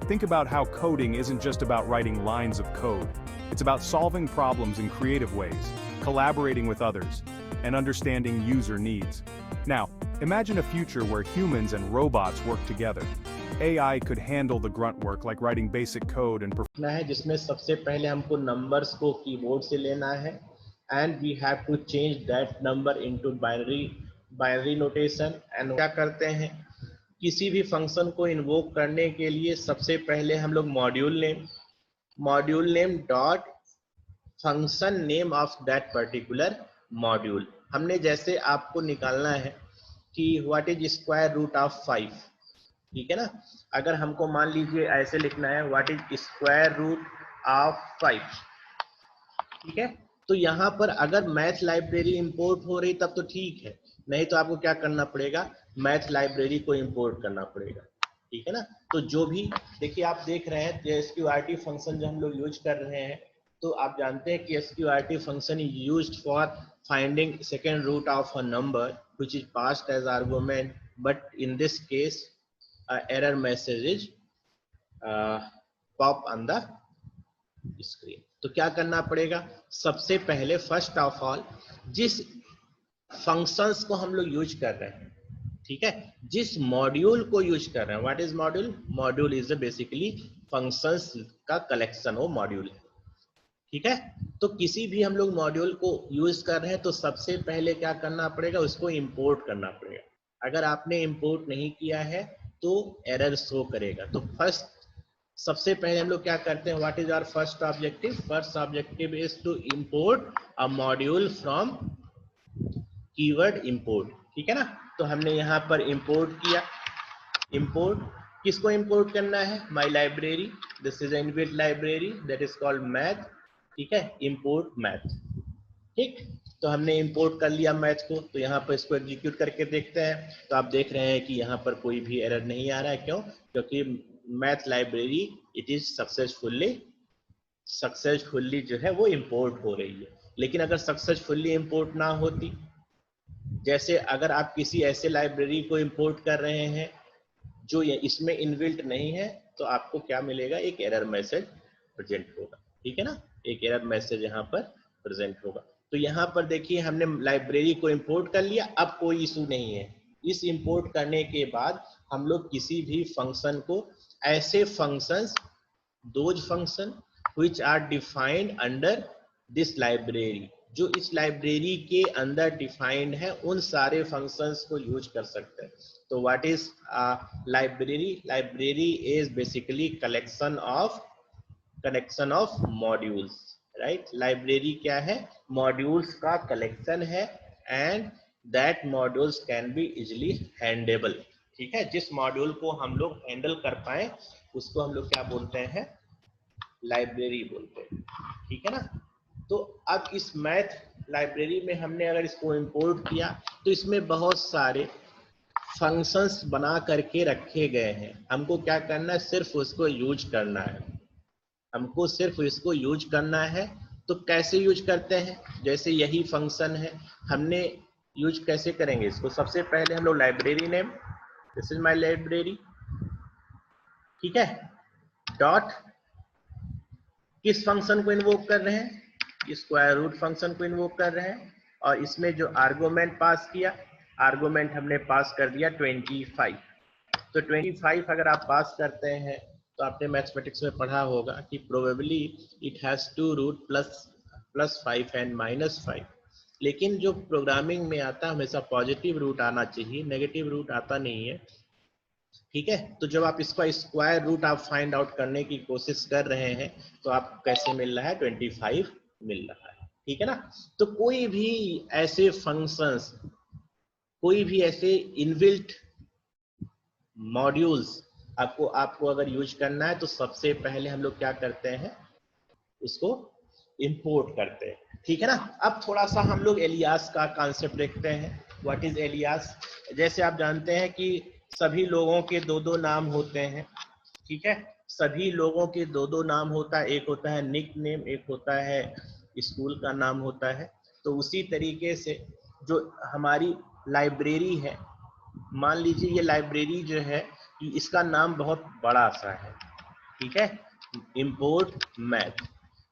Think about how coding isn't just about writing lines of code. It's about solving problems in creative ways, collaborating with others, and understanding user needs. Now, imagine a future where humans and robots work together. AI could handle the grunt work like writing basic code and है जिसमें सबसे पहले हमको numbers को keyboard से लेना है and we have to change that number into binary notation एंड क्या करते हैं किसी भी फंक्शन को इन्वोक करने के लिए सबसे पहले हम लोग module name dot function name of that particular module. हमने जैसे आपको निकालना है कि what is square root of 5, ठीक है ना। अगर हमको मान लीजिए ऐसे लिखना है what is square root of 5, ठीक है। तो यहाँ पर अगर मैथ लाइब्रेरी इंपोर्ट हो रही तब तो ठीक है, नहीं तो आपको क्या करना पड़ेगा, मैथ लाइब्रेरी को इंपोर्ट करना पड़ेगा, ठीक है ना। तो जो भी देखिए आप देख रहे हैं एसक्यूआरटी फंक्शन जो हम लोग यूज कर रहे हैं, तो आप जानते हैं कि SQRT function is used for finding second root of a number which is passed as argument, but in this case error message is pop on the screen। तो क्या करना पड़ेगा, सबसे पहले फर्स्ट ऑफ ऑल जिस फंक्शंस को हम लोग यूज कर रहे हैं, ठीक है, जिस मॉड्यूल को यूज कर रहे हैं, what is module is basically functions का कलेक्शन हो मॉड्यूल है, ठीक है। तो किसी भी हम लोग मॉड्यूल को यूज कर रहे हैं तो सबसे पहले क्या करना पड़ेगा, उसको इंपोर्ट करना पड़ेगा। अगर आपने इंपोर्ट नहीं किया है तो एरर शो करेगा। तो फर्स्ट सबसे पहले हम लोग क्या करते हैं, what is our first objective, first objective is to import a module from keyword import, ठीक है ना। तो हमने यहाँ पर इंपोर्ट किया, इंपोर्ट किसको इंपोर्ट करना है, my library, this is inbuilt library that is called math, ठीक है, इंपोर्ट मैथ, ठीक। तो हमने इंपोर्ट कर लिया मैथ को, तो यहाँ पर इसको एग्जीक्यूट करके देखते हैं, तो आप देख रहे हैं कि यहाँ पर कोई भी एरर नहीं आ रहा है। क्यों, क्योंकि math library it is successfully जो है वो इंपोर्ट हो रही है। लेकिन अगर सक्सेसफुली इंपोर्ट ना होती, जैसे अगर आप किसी ऐसे लाइब्रेरी को इंपोर्ट कर रहे हैं जो इसमें इनबिल्ट नहीं है, तो आपको क्या मिलेगा, एक एरर मैसेज प्रेजेंट होगा, ठीक है ना, एक एरर मैसेज यहाँ पर प्रेजेंट होगा। तो यहाँ पर देखिए हमने लाइब्रेरी को इंपोर्ट कर लिया, अब कोई इशू नहीं है। इस इंपोर्ट करने के बाद हम लोग किसी भी फंक्शन को, ऐसे functions, those function which are defined under this library, जो इस लाइब्रेरी के अंदर डिफाइंड है, उन सारे फंक्शंस को यूज कर सकते हैं। तो what is library is basically collection of modules, right. Library क्या है, मॉड्यूल्स का कलेक्शन है, and that modules can be easily handleable, ठीक है। जिस मॉड्यूल को हम लोग हैंडल कर पाए उसको हम लोग क्या बोलते हैं, लाइब्रेरी बोलते हैं, ठीक है ना। तो अब इस मैथ लाइब्रेरी में हमने अगर इसको इंपोर्ट किया तो इसमें बहुत सारे फंक्शंस बना करके रखे गए हैं, हमको क्या करना है, सिर्फ उसको यूज करना है, हमको सिर्फ इसको यूज करना है। तो कैसे यूज करते हैं, जैसे यही फंक्शन है, हमने यूज कैसे करेंगे इसको, सबसे पहले हम लोग library name, this is my library, ठीक है, डॉट किस फंक्शन को इन्वोक कर रहे हैं, स्क्वायर रूट फंक्शन को इन्वोक कर रहे हैं, और इसमें जो आर्गुमेंट पास किया, आर्गुमेंट हमने पास कर दिया 25। तो 25 अगर आप पास करते हैं तो आपने मैथमेटिक्स में पढ़ा होगा कि probably it has to root plus 5 and -5, लेकिन जो प्रोग्रामिंग में आता है हमेशा पॉजिटिव रूट आना चाहिए, नेगेटिव रूट आता नहीं है, ठीक है। तो जब आप इसका स्क्वायर रूट आप फाइंड आउट करने की कोशिश कर रहे हैं तो आपको कैसे मिल रहा है, 25 मिल रहा है, ठीक है ना। तो कोई भी ऐसे फंक्शंस, कोई भी ऐसे इनबिल्ट मॉड्यूल्स आपको अगर यूज करना है तो सबसे पहले हम लोग क्या करते हैं, उसको इंपोर्ट करते हैं, ठीक है ना। अब थोड़ा सा हम लोग एलियास का कॉन्सेप्ट देखते हैं। व्हाट इज एलियास, जैसे आप जानते हैं कि सभी लोगों के दो नाम होते हैं, ठीक है, सभी लोगों के दो नाम होता है, एक होता है निक नेम, एक होता है स्कूल का नाम होता है। तो उसी तरीके से जो हमारी लाइब्रेरी है, मान लीजिए ये लाइब्रेरी जो है इसका नाम बहुत बड़ा सा है, ठीक है, इंपोर्ट मैथ।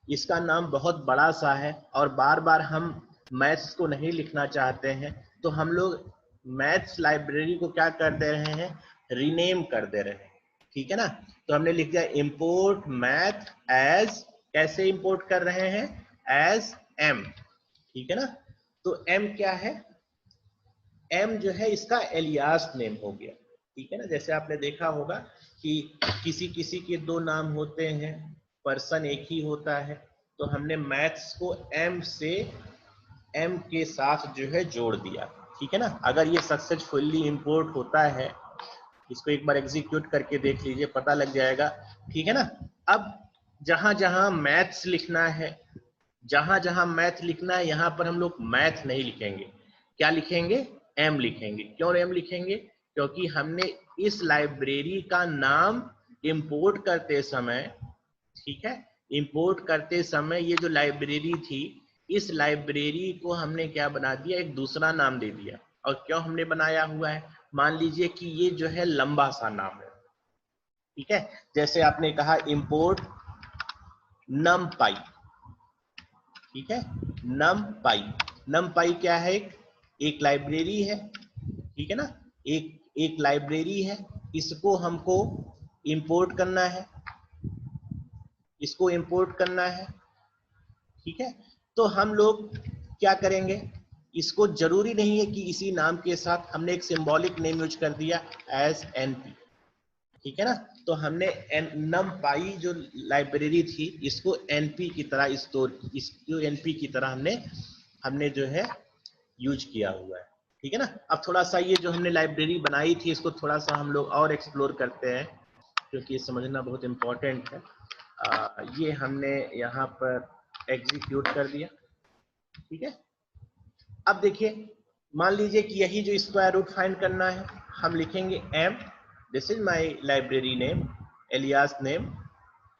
इसका नाम बहुत बड़ा सा है और बार बार हम मैथ्स को नहीं लिखना चाहते हैं, तो हम लोग मैथ्स लाइब्रेरी को क्या कर दे रहे हैं, रीनेम कर दे रहे हैं। ठीक है ना, तो हमने लिख दिया इंपोर्ट मैथ एज, कैसे इंपोर्ट कर रहे हैं, एज एम। ठीक है ना, तो एम क्या है, एम जो है इसका एलियास नेम हो गया। ठीक है ना, जैसे आपने देखा होगा कि किसी किसी के दो नाम होते हैं, पर्सन एक ही होता है, तो हमने मैथ्स को एम से, एम के साथ जो है जोड़ दिया। ठीक है ना, अगर ये सक्सेसफुली इंपोर्ट होता है, इसको एक बार एग्जीक्यूट करके देख लीजिए, पता लग जाएगा। ठीक है ना, अब जहां जहां मैथ्स लिखना है, जहां जहां मैथ लिखना है, यहां पर हम लोग मैथ नहीं लिखेंगे, क्या लिखेंगे, एम लिखेंगे। क्यों एम लिखेंगे, क्योंकि हमने इस लाइब्रेरी का नाम इंपोर्ट करते समय, ठीक है, इंपोर्ट करते समय ये जो लाइब्रेरी थी, इस लाइब्रेरी को हमने क्या बना दिया, एक दूसरा नाम दे दिया। और क्यों हमने बनाया हुआ है, मान लीजिए कि ये जो है लंबा सा नाम है। ठीक है, जैसे आपने कहा इंपोर्ट नमपाई। ठीक है, नमपाई, नमपाई क्या है, एक लाइब्रेरी है। ठीक है ना, एक लाइब्रेरी है, इसको हमको इंपोर्ट करना है, इसको इंपोर्ट करना है। ठीक है, तो हम लोग क्या करेंगे, इसको जरूरी नहीं है कि इसी नाम के साथ, हमने एक सिंबॉलिक नेम यूज कर दिया एज एनपी। ठीक है ना, तो हमने नमपाई जो लाइब्रेरी थी, इसको एनपी की तरह स्टोर, इसको एनपी की तरह हमने जो है यूज किया हुआ है। ठीक है ना, अब थोड़ा सा ये जो हमने लाइब्रेरी बनाई थी, इसको थोड़ा सा हम लोग और एक्सप्लोर करते हैं, क्योंकि ये समझना बहुत इंपॉर्टेंट है। ये हमने यहाँ पर एग्जीक्यूट कर दिया। ठीक है, अब देखिए, मान लीजिए कि यही जो स्क्वायर रूट फाइंड करना है, हम लिखेंगे M, this is my library name, alias name.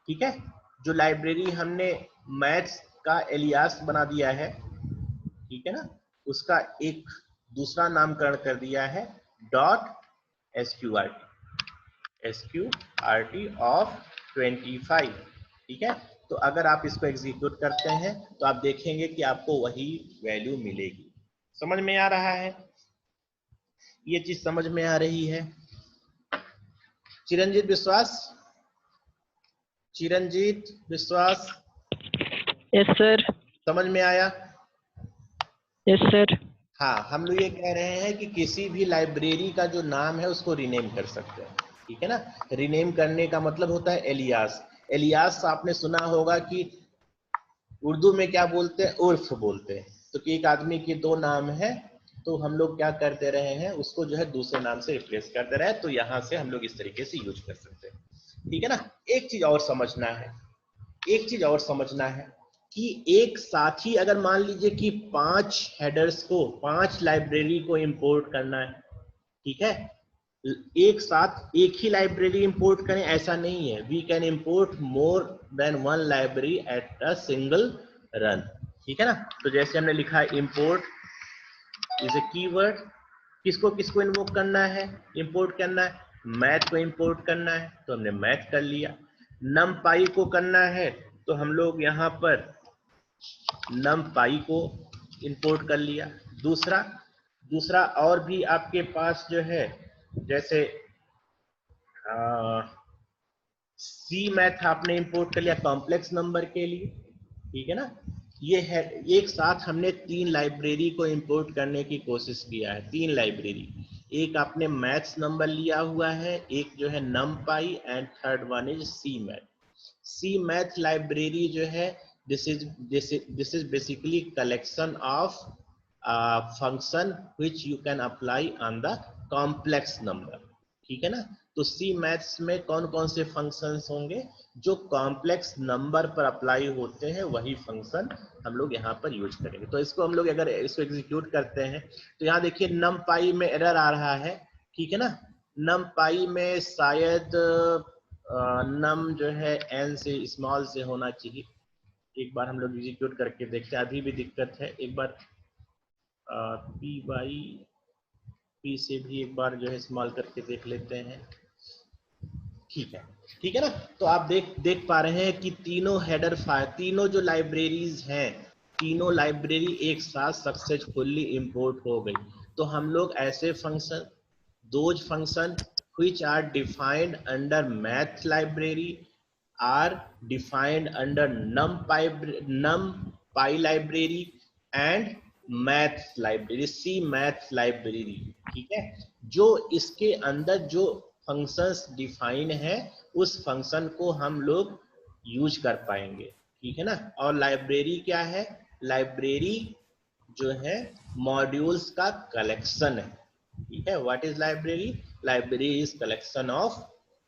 ठीक है, जो लाइब्रेरी हमने मैथ्स का एलियास बना दिया है, ठीक है ना, उसका एक दूसरा नामकरण कर दिया है डॉट SQRT ऑफ 25। ठीक है, तो अगर आप इसको एग्जीक्यूट करते हैं तो आप देखेंगे कि आपको वही वैल्यू मिलेगी। समझ में आ रहा है, ये चीज समझ में आ रही है। चिरंजीत विश्वास, चिरंजीत विश्वास, यस सर। समझ में आया। Yes sir. हाँ, हम लोग ये कह रहे हैं कि किसी भी लाइब्रेरी का जो नाम है उसको रीनेम कर सकते हैं। ठीक है ना, रीनेम करने का मतलब होता है एलियास। एलियास आपने सुना होगा कि उर्दू में क्या बोलते हैं, उर्फ बोलते हैं। तो कि एक आदमी के दो नाम है, तो हम लोग क्या करते रहे हैं, उसको जो है दूसरे नाम से रिप्लेस करते रहे, तो यहाँ से हम लोग इस तरीके से यूज कर सकते हैं। ठीक है ना, एक चीज और समझना है, एक चीज और समझना है कि एक साथ ही अगर मान लीजिए कि 5 हेडर्स को, 5 लाइब्रेरी को इंपोर्ट करना है, ठीक है, एक साथ एक ही लाइब्रेरी इंपोर्ट करें ऐसा नहीं है, we can import more than one library at a single run. ठीक है ना, तो जैसे हमने लिखा है इंपोर्ट इज ए कीवर्ड, किसको किसको इन्वोक करना है, इंपोर्ट करना है, मैथ को इंपोर्ट करना है, तो हमने मैथ कर लिया। नमपाई को करना है, तो हम लोग यहाँ पर नमपाई को इंपोर्ट कर लिया। दूसरा और भी आपके पास जो है, जैसे सी मैथ आपने इंपोर्ट कर लिया कॉम्प्लेक्स नंबर के लिए। ठीक है ना, ये है, एक साथ हमने 3 लाइब्रेरी को इंपोर्ट करने की कोशिश किया है, 3 लाइब्रेरी। एक आपने मैथ्स नंबर लिया हुआ है, एक जो है NumPy, and third one is C math. C math library जो है, this is basically collection of function which you can apply on the complex number. ठीक है ना, तो सी मैथ्स में कौन कौन से फंक्शंस होंगे, जो कॉम्प्लेक्स नंबर पर अप्लाई होते हैं, वही फंक्शन हम लोग यहाँ पर यूज करेंगे। तो इसको हम लोग अगर इसको एग्जीक्यूट करते हैं, तो यहाँ देखिए नमपाई में एरर आ रहा है। ठीक है ना, नमपाई में शायद नम जो है एन से स्मॉल से होना चाहिए। एक बार हम लोग एग्जीक्यूट करके देखते हैं, अभी भी दिक्कत है। एक बार पी बाई पी से भी एक बार जो है स्मॉल करके देख लेते हैं। ठीक है, ठीक है ना। तो आप देख पा रहे हैं कि तीनों हेडर फाइल, तीनों जो लाइब्रेरीज हैं, तीनों लाइब्रेरी एक साथ सक्सेसफुली इंपोर्ट हो गई। तो हम लोग ऐसे function, those function which are defined under math library are defined under numpy library and math library, C math library। ठीक है, जो इसके अंदर जो फंक्शंस डिफाइन है उस फंक्शन को हम लोग यूज कर पाएंगे। ठीक है ना। और लाइब्रेरी क्या है? लाइब्रेरी जो है मॉड्यूल्स का कलेक्शन है। ठीक है, what is library? Library is collection of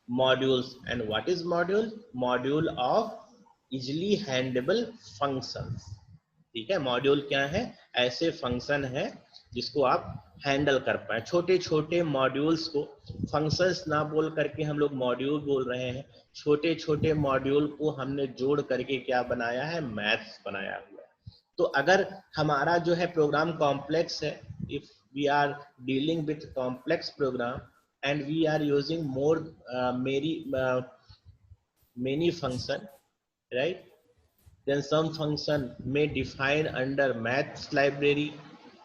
modules. And what is module? Module of easily handleable functions. ठीक है, मॉड्यूल क्या है? ऐसे फंक्शन है जिसको आप हैंडल कर पाए। छोटे छोटे मॉड्यूल्स को, फंक्शंस ना बोल करके हम लोग मॉड्यूल बोल रहे हैं। छोटे छोटे मॉड्यूल को हमने जोड़ करके क्या बनाया है? मैथ्स बनाया हुआ है। तो अगर हमारा जो है प्रोग्राम कॉम्प्लेक्स है, if we are dealing with complex program and we are using more many function, right? Then some function may define under maths library,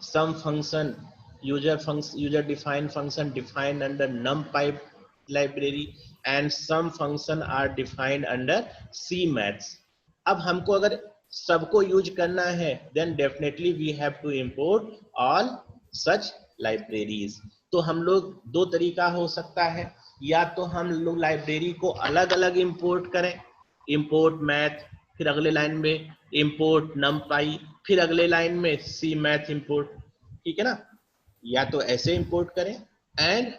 some function user defined function defined under numpy library, and some function are defined under C maths। अब हमको अगर सबको use करना है then definitely we have to import all such libraries। तो हम लोग दो तरीका हो सकता है, या तो हम लोग लाइब्रेरी को अलग अलग इंपोर्ट करें, इंपोर्ट मैथ, फिर अगले लाइन में इंपोर्ट नमपाई, फिर अगले लाइन में सी मैथ इंपोर्ट। ठीक है ना। या तो ऐसे इंपोर्ट करें, and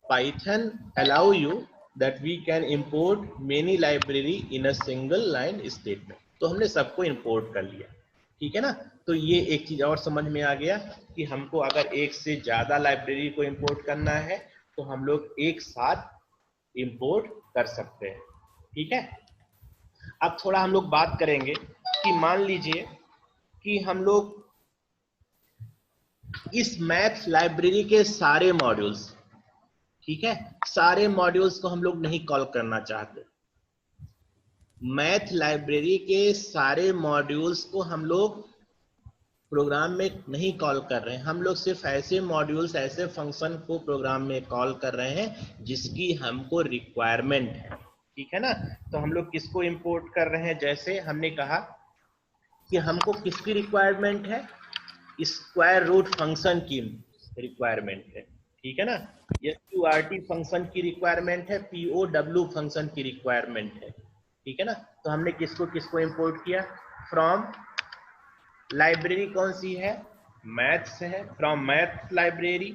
Python allow you that we can import many library in a single line statement. तो हमने सबको इंपोर्ट कर लिया। ठीक है ना। तो ये एक चीज और समझ में आ गया कि हमको अगर एक से ज्यादा लाइब्रेरी को इंपोर्ट करना है तो हम लोग एक साथ इंपोर्ट कर सकते हैं। ठीक है। अब थोड़ा हम लोग बात करेंगे कि मान लीजिए कि हम लोग इस मैथ लाइब्रेरी के सारे मॉड्यूल्स, ठीक है, सारे मॉड्यूल्स को हम लोग नहीं कॉल करना चाहते। मैथ लाइब्रेरी के सारे मॉड्यूल्स को हम लोग प्रोग्राम में नहीं कॉल कर रहे हैं। हम लोग सिर्फ ऐसे मॉड्यूल्स, ऐसे फंक्शन को प्रोग्राम में कॉल कर रहे हैं जिसकी हमको रिक्वायरमेंट है। ठीक है ना। तो हम लोग किसको इंपोर्ट कर रहे हैं? जैसे हमने कहा कि हमको किसकी रिक्वायरमेंट है? स्क्वायर रूट फंक्शन की रिक्वायरमेंट है। ठीक है ना। SQRT फंक्शन की रिक्वायरमेंट है, POW फंक्शन की रिक्वायरमेंट है। ठीक है ना। तो हमने किसको किसको इंपोर्ट किया? फ्रॉम लाइब्रेरी कौन सी है? मैथ्स है। फ्रॉम मैथ लाइब्रेरी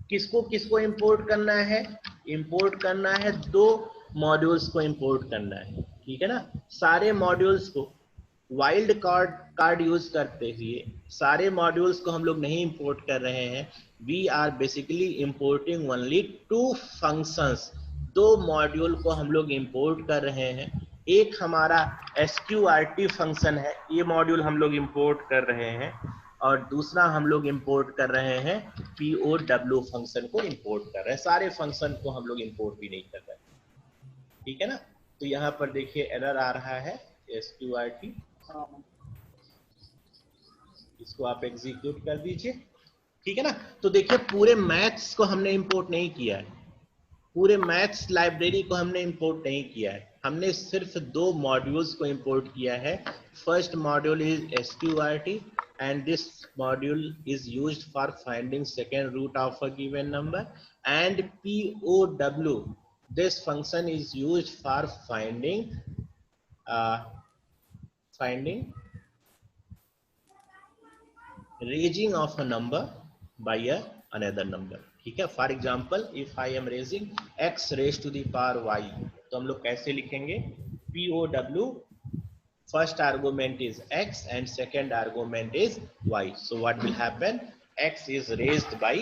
किसको किसको इंपोर्ट करना है? इंपोर्ट करना है दो मॉड्यूल्स को इंपोर्ट करना है। ठीक है ना। सारे मॉड्यूल्स को वाइल्ड कार्ड यूज करते हुए सारे मॉड्यूल्स को हम लोग नहीं इंपोर्ट कर रहे हैं। We are basically importing only two functions. दो मॉड्यूल को हम लोग इंपोर्ट कर रहे हैं। एक हमारा SQRT फंक्शन है, ये मॉड्यूल हम लोग इंपोर्ट कर रहे हैं, और दूसरा हम लोग इंपोर्ट कर रहे हैं POW फंक्शन को इंपोर्ट कर रहे हैं। सारे फंक्शन को हम लोग इंपोर्ट भी नहीं कर रहे हैं। ठीक है ना। तो यहाँ पर देखिए एरर आ रहा है SQRT, इसको आप एग्जीक्यूट कर दीजिए। ठीक है ना। तो देखिए पूरे मैथ्स को हमने इंपोर्ट नहीं किया है, पूरे मैथ्स लाइब्रेरी को हमने इंपोर्ट नहीं किया है, हमने सिर्फ दो मॉड्यूल्स को इंपोर्ट किया है। First module is SQRT and this module is used for finding second root of a given number, and POW, this function is used for finding raising of a number by another number। ठीक है। For example if I am raising x raise to the power y, तो हम लोग कैसे लिखेंगे? POW, first argument is x and second argument is y, so what will happen? x is raised by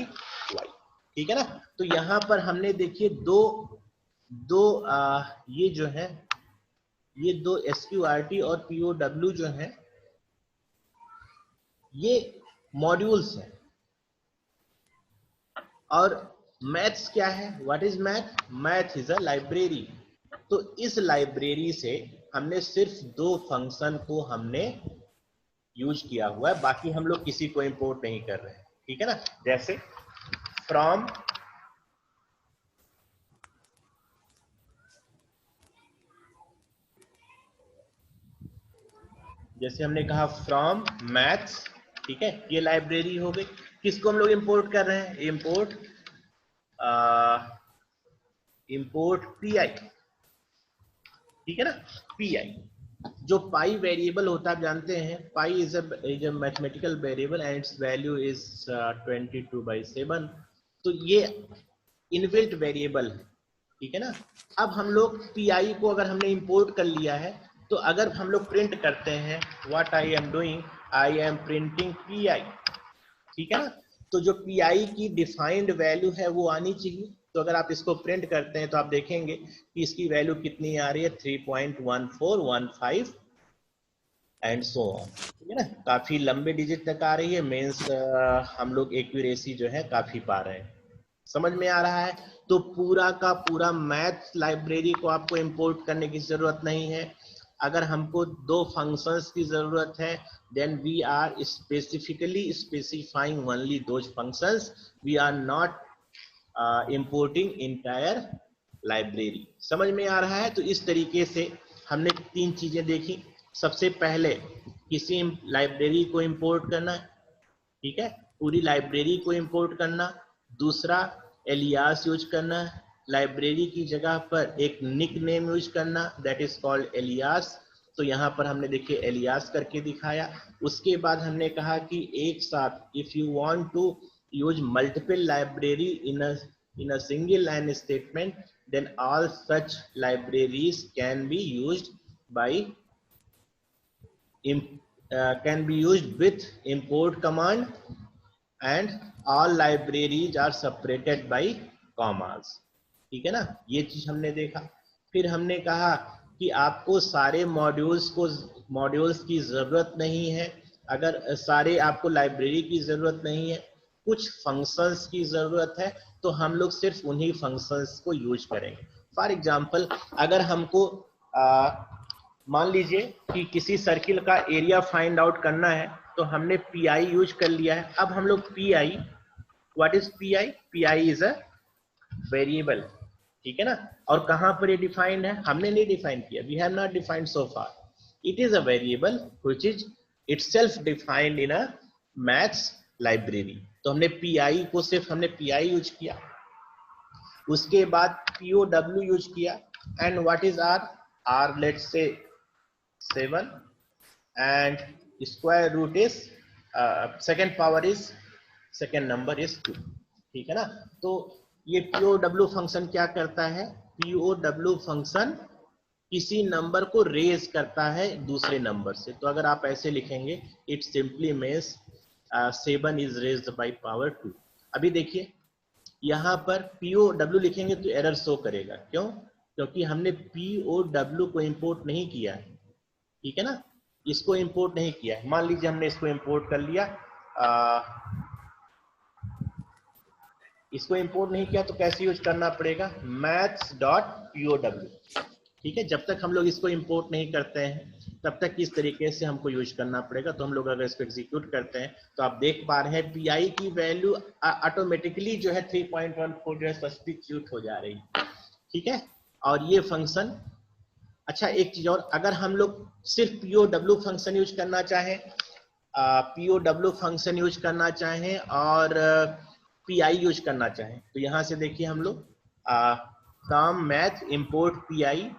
y। ठीक है ना। तो यहां पर हमने देखिए ये जो है, ये दो SQRT और POW जो है ये मॉड्यूल्स हैं। और मैथ्स क्या है? What is math? Math is a library. तो इस लाइब्रेरी से हमने सिर्फ 2 फंक्शन को हमने यूज किया हुआ है, बाकी हम लोग किसी को इंपोर्ट नहीं कर रहे हैं, ठीक है ना। जैसे फ्रॉम, जैसे हमने कहा फ्रॉम मैथ्स, ठीक है, ये लाइब्रेरी हो गई। किसको हम लोग इंपोर्ट कर रहे हैं? इंपोर्ट पीआई, ठीक है ना। पीआई जो पाई वेरिएबल होता है, आप जानते हैं pi is a mathematical variable and it's value is 22/7। तो ये इनबिल्ट वेरिएबल है, ठीक है ना। अब हम लोग पीआई को अगर हमने इंपोर्ट कर लिया है, तो अगर हम लोग प्रिंट करते हैं what I am doing, I am printing pi, ठीक है ना। तो जो पीआई की डिफाइंड वैल्यू है वो आनी चाहिए। तो अगर आप इसको प्रिंट करते हैं तो आप देखेंगे कि इसकी वैल्यू कितनी आ रही है, 3.1415 एंड सो ऑन, ठीक है ना। काफी लंबे डिजिट तक आ रही है, मीन्स हम लोग एक्यूरेसी जो है काफी पा रहे हैं। समझ में आ रहा है? तो पूरा का पूरा मैथ लाइब्रेरी को आपको इंपोर्ट करने की जरूरत नहीं है। अगर हमको 2 फंक्शंस की जरूरत है, then we are specifically specifying only those functions. We are not importing entire library. समझ में आ रहा है? तो इस तरीके से हमने 3 चीजें देखी। सबसे पहले किसी लाइब्रेरी को इंपोर्ट करना, ठीक है, पूरी लाइब्रेरी को इंपोर्ट करना। दूसरा एलियास यूज करना, लाइब्रेरी की जगह पर एक निक नेम यूज करना, दैट इज कॉल्ड एलियास। तो यहाँ पर हमने देखिए एलियास करके दिखाया। उसके बाद हमने कहा कि एक साथ if you want to use multiple library in a single line statement, then all such libraries can be used by can be used with import command and all libraries are separated by commas, ठीक है ना। ये चीज हमने देखा। फिर हमने कहा कि आपको सारे मॉड्यूल्स की जरूरत नहीं है। अगर सारे आपको लाइब्रेरी की जरूरत नहीं है, कुछ फंक्शंस की जरूरत है, तो हम लोग सिर्फ उन्हीं फंक्शंस को यूज करेंगे। फॉर एग्जांपल, अगर हमको मान लीजिए कि किसी सर्किल का एरिया फाइंड आउट करना है, तो हमने पीआई यूज कर लिया है। अब हम लोग pi, what is pi? Pi is a variable, ठीक है ना। और कहां पर ये डिफाइंड है? हमने नहीं डिफाइन किया, we have not defined so far. It is a variable which is itself defined in a maths library. तो हमने पीआई को सिर्फ हमने पीआई यूज किया। उसके बाद पीओडब्ल्यू यूज किया, and what is R let's say 7 and square root is second power is second number is 2, ठीक है ना। तो ये POW फंक्शन क्या करता है? POW फंक्शन किसी नंबर को रेज करता है दूसरे नंबर से। तो अगर आप ऐसे लिखेंगे, it simply means 7 is raised by power 2। अभी देखिए यहाँ पर POW लिखेंगे तो एरर शो करेगा। क्यों? क्योंकि हमने POW को इंपोर्ट नहीं किया है, ठीक है ना। इसको इंपोर्ट नहीं किया है। मान लीजिए हमने इसको इंपोर्ट कर लिया, इसको इंपोर्ट नहीं किया तो कैसे यूज करना पड़ेगा? maths.pow, ठीक है। जब तक हम लोग इसको इंपोर्ट नहीं करते हैं तब तक इस तरीके से हमको यूज करना पड़ेगा। तो हम लोग अगर इसको एग्जीक्यूट करते हैं तो आप देख पा रहे हैं पीआई की वैल्यू ऑटोमेटिकली जो है 3.14 जो है सब्स्टिट्यूट हो जा रही है, ठीक है। और ये फंक्शन, अच्छा एक चीज और, अगर हम लोग सिर्फ POW फंक्शन यूज करना चाहें, POW फंक्शन यूज करना चाहें और PI यूज करना चाहें, तो यहां से देखिए हम लोग फ्रॉम मैथ इंपोर्ट PI,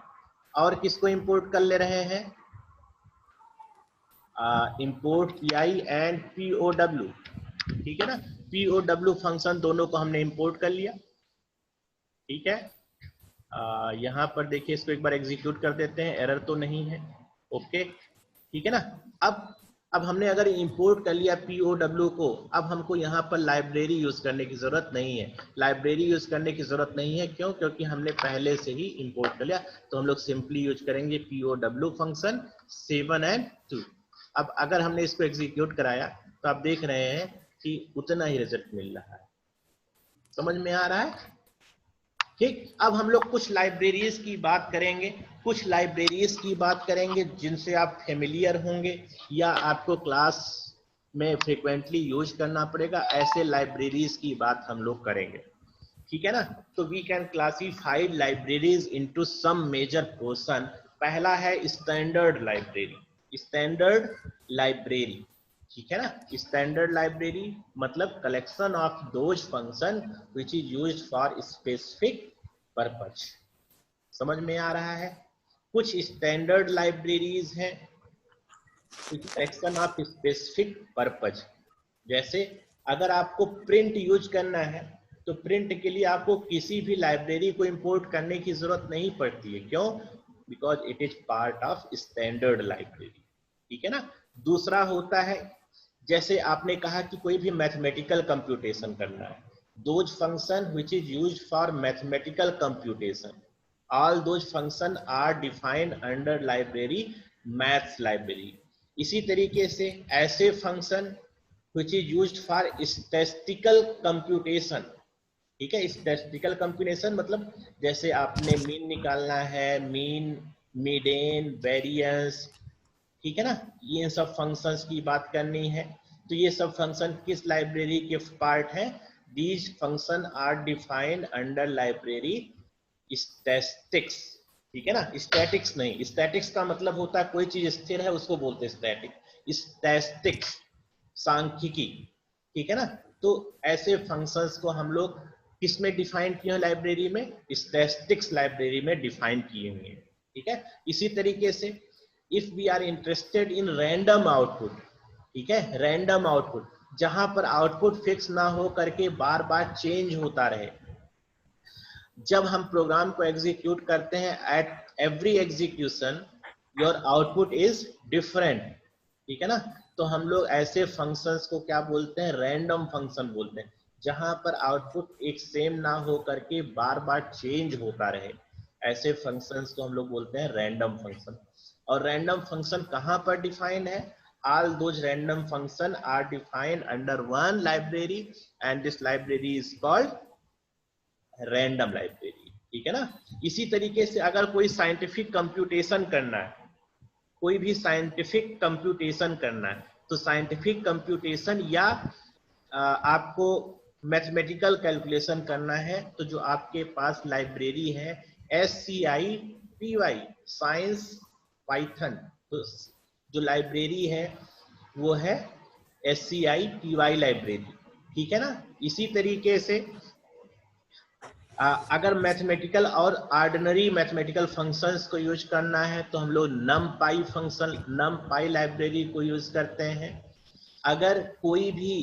और किसको इंपोर्ट कर ले रहे हैं? इंपोर्ट PI एंड POW, ठीक है ना। POW फंक्शन दोनों को हमने इंपोर्ट कर लिया, ठीक है। यहाँ पर देखिए इसको एक बार एग्जीक्यूट कर देते हैं, एरर तो नहीं है, ओके, ठीक है ना। अब हमने अगर इंपोर्ट कर लिया POW को, अब हमको यहाँ पर लाइब्रेरी यूज करने की जरूरत नहीं है। लाइब्रेरी यूज करने की जरूरत नहीं है, क्यों? क्योंकि हमने पहले से ही इंपोर्ट कर लिया। तो हम लोग सिंपली यूज करेंगे POW फंक्शन 7 एंड 2। अब अगर हमने इसको एग्जीक्यूट कराया तो आप देख रहे हैं कि उतना ही रिजल्ट मिल रहा है। समझ में आ रहा है? ठीक, अब हम लोग कुछ लाइब्रेरीज की बात करेंगे, जिनसे आप फेमिलियर होंगे या आपको क्लास में फ्रिक्वेंटली यूज करना पड़ेगा। ऐसे लाइब्रेरीज की बात हम लोग करेंगे, ठीक है ना। तो we can classify libraries into some major portion. पहला है स्टैंडर्ड लाइब्रेरी, ठीक है ना। स्टैंडर्ड लाइब्रेरी मतलब collection of those function which is used for specific purpose. समझ में आ रहा है? कुछ स्टैंडर्ड लाइब्रेरीज हैं कलेक्शन ऑफ स्पेसिफिक पर्पज। जैसे अगर आपको प्रिंट यूज करना है तो प्रिंट के लिए आपको किसी भी लाइब्रेरी को इंपोर्ट करने की जरूरत नहीं पड़ती है। क्यों? Because it is part of standard library, ठीक है ना। दूसरा होता है, जैसे आपने कहा कि कोई भी मैथमेटिकल कंप्यूटेशन करना है, those function which is used for mathematical computation, all those function are defined under library maths library. इसी तरीके से ऐसे function which is used for statistical computation, ठीक है। स्टैटिस्टिकल कंप्यूटेशन मतलब जैसे आपने मीन निकालना है, मीन, मीडियन, वेरिएंस, ठीक है ना, ये सब फंक्शंस की बात करनी है। तो ये सब फंक्शन किस लाइब्रेरी के पार्ट हैं? These function are defined under library statistics, ठीक है ना। स्टैटिक्स नहीं, स्टैटिक्स का मतलब होता है कोई चीज स्थिर है उसको बोलते हैं स्टैटिक। स्टैटिस्टिक्स सांख्यिकी, ठीक है ना। तो ऐसे फंक्शंस को हम लोग किसमें डिफाइन किए हैं? लाइब्रेरी में, स्टैटिस्टिक्स लाइब्रेरी में डिफाइन किए हुए हैं, ठीक है। इसी तरीके से if we are interested in random output, ठीक है, रैंडम आउटपुट जहां पर आउटपुट फिक्स ना हो करके बार बार चेंज होता रहे। जब हम प्रोग्राम को एग्जीक्यूट करते हैं, at every execution your output is different, ठीक है ना। तो हम लोग ऐसे फंक्शंस को क्या बोलते हैं? रैंडम फंक्शन बोलते हैं, जहां पर आउटपुट एक सेम ना हो करके बार बार चेंज होता रहे। ऐसे फंक्शंस को हम लोग बोलते हैं रैंडम फंक्शन। और रैंडम फंक्शन कहां पर डिफाइन है? All those random function are defined under one library and this library is called random library, ठीक है ना। इसी तरीके से अगर कोई साइंटिफिक कंप्यूटेशन करना है, कोई भी साइंटिफिक कंप्यूटेशन करना है, तो साइंटिफिक कंप्यूटेशन या आपको मैथमेटिकल कैलकुलेशन करना है, तो जो आपके पास लाइब्रेरी है SCIPY, साइंस पाइथन, तो जो लाइब्रेरी है वो है SCIPY लाइब्रेरी, ठीक है ना। इसी तरीके से अगर मैथमेटिकल और ऑर्डिनरी मैथमेटिकल फंक्शंस को यूज करना है तो हम लोग नमपाई फंक्शन, नमपाई लाइब्रेरी को यूज करते हैं। अगर कोई भी